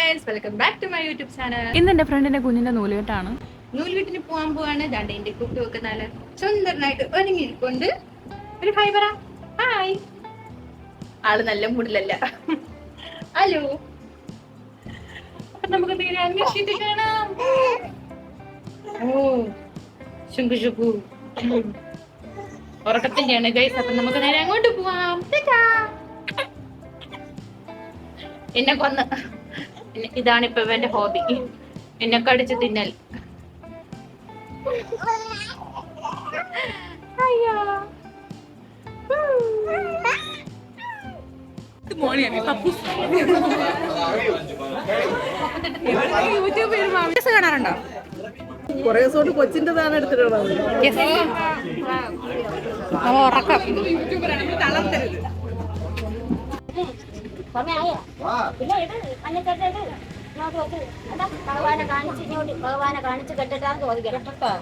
Guys, welcome back to my YouTube channel. ഇന്ന് എന്റെ ഫ്രണ്ടിന്റെ കുഞ്ഞിന്റെ നൂലുകെട്ടാണ്. നൂലുകെട്ടിന് പോകാൻ പോവാണ്. ദാണ്ട് എന്റെ കുട്ടിയൊക്കെ നല്ല സുന്ദരനായിട്ട് ഒരുങ്ങിയിരിക്കൊണ്ട് ഒരു ഹായ് പറ. ഹായ്. ആള് നല്ല മൂഡിലല്ല. ഹലോ. അപ്പൊ നമുക്ക് നേരെ അന്വേഷിച്ചിട്ട് കാണാം. ഓ ശുങ്കു ശുങ്കു ഉറക്കത്തിന്റെയാണ് ഗൈസ്. അപ്പൊ നമുക്ക് നേരെ അങ്ങോട്ട് പോവാം. എന്നെ കൊന്ന് ഇതാണിപ്പോ ഇവന്റെ ഹോബി, എന്നെ കടിച്ച് തിന്നൽ. അയ്യോ കാണാറുണ്ടോ? കൊറേ ദിവസം കൊച്ചിൻ്റെതാണ് എടുത്തിട്ടുള്ളത്. ഉറക്കം ഭഗവാനെ കാണിച്ച് ഇങ്ങോട്ട് ഭഗവാനെ കാണിച്ച് കെട്ടിട്ടാന്ന് ചോദിക്കണം കേട്ടോ.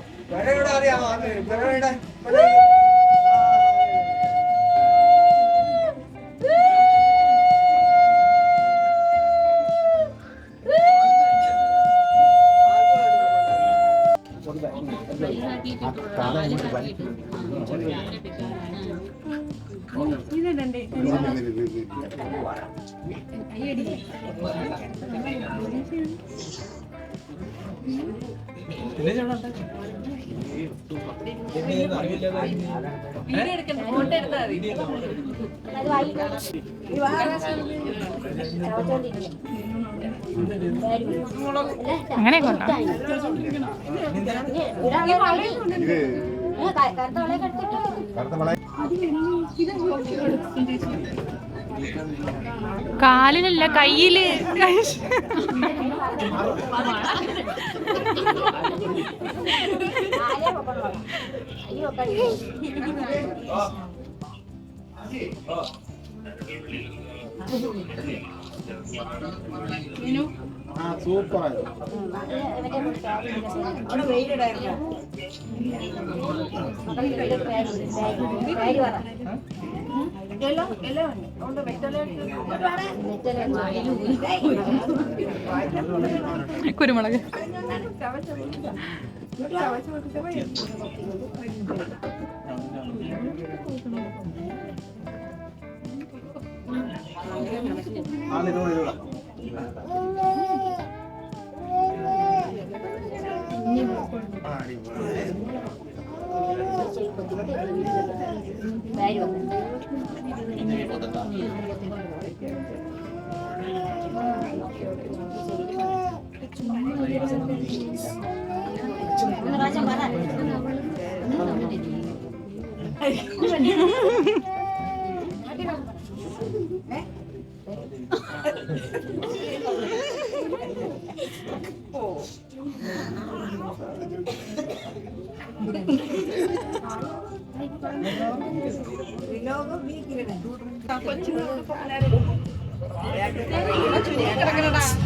അങ്ങനെ കാലിലല്ല, കയ്യില്. സൂപ്പർ. കുരുമുളക്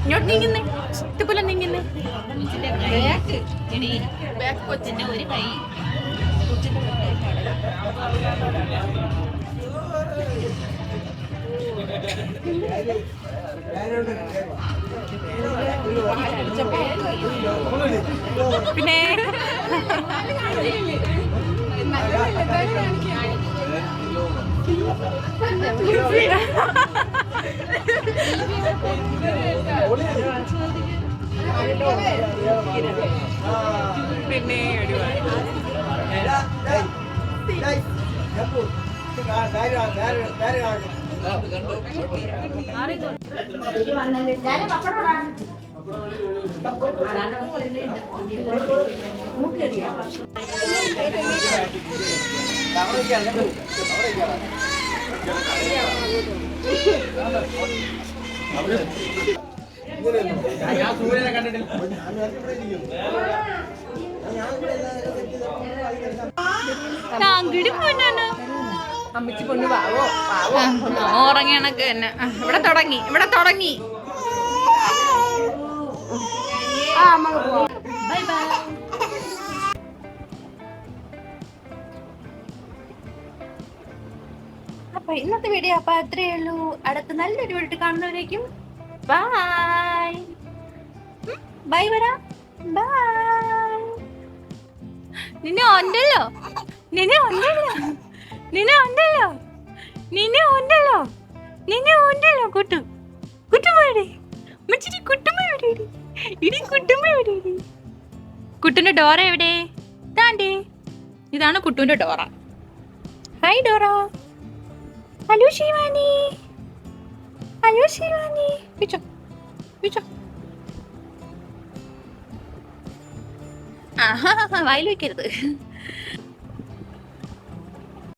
ഇങ്ങോട്ട് നീങ്ങുന്നേ, ഇതുപോലെ നീങ്ങുന്നേ. ബാക്ക് കൊച്ചിന്റെ ഒരു കൈ പിന്നെ പിന്നെ അമ്മച്ചി പൊണ്ണു പാവോ ഉറങ്ങി കണക്ക് തന്നെ. ഇവിടെ തുടങ്ങി. Bye bye. അപ്പൊ ഇന്നത്തെ വീഡിയോ അപ്പൊ അത്രയേ ഉള്ളൂ. അടുത്ത നല്ലൊരു വീഡിയോ കാണുന്നവരേക്കും ബൈ. ബൈ വരാ. ബൈ. നിന്നെ ഉണ്ടല്ലോ. നിന്നെ ഉണ്ടല്ലോ. നിന്നെ ഉണ്ടല്ലോ. നിന്നെ ഉണ്ടല്ലോ. നിന്നെ ഉണ്ടല്ലോ കുട്ടു. കുട്ടുമാടി. മച്ചിരി കുട്ടുമാടി. ഇടി കുട്ടുമാടി. കുട്ടുന്റെ ഡോറ എവിടെ? താണ്ടേ. ഇതാണ് കുട്ടുവിന്റെ Dora. Hi Dora. Hello Shivani. Hello Shivani. പിച്ചോ പിച്ചോ. ആഹാ വായിൽ വെക്കരുത്.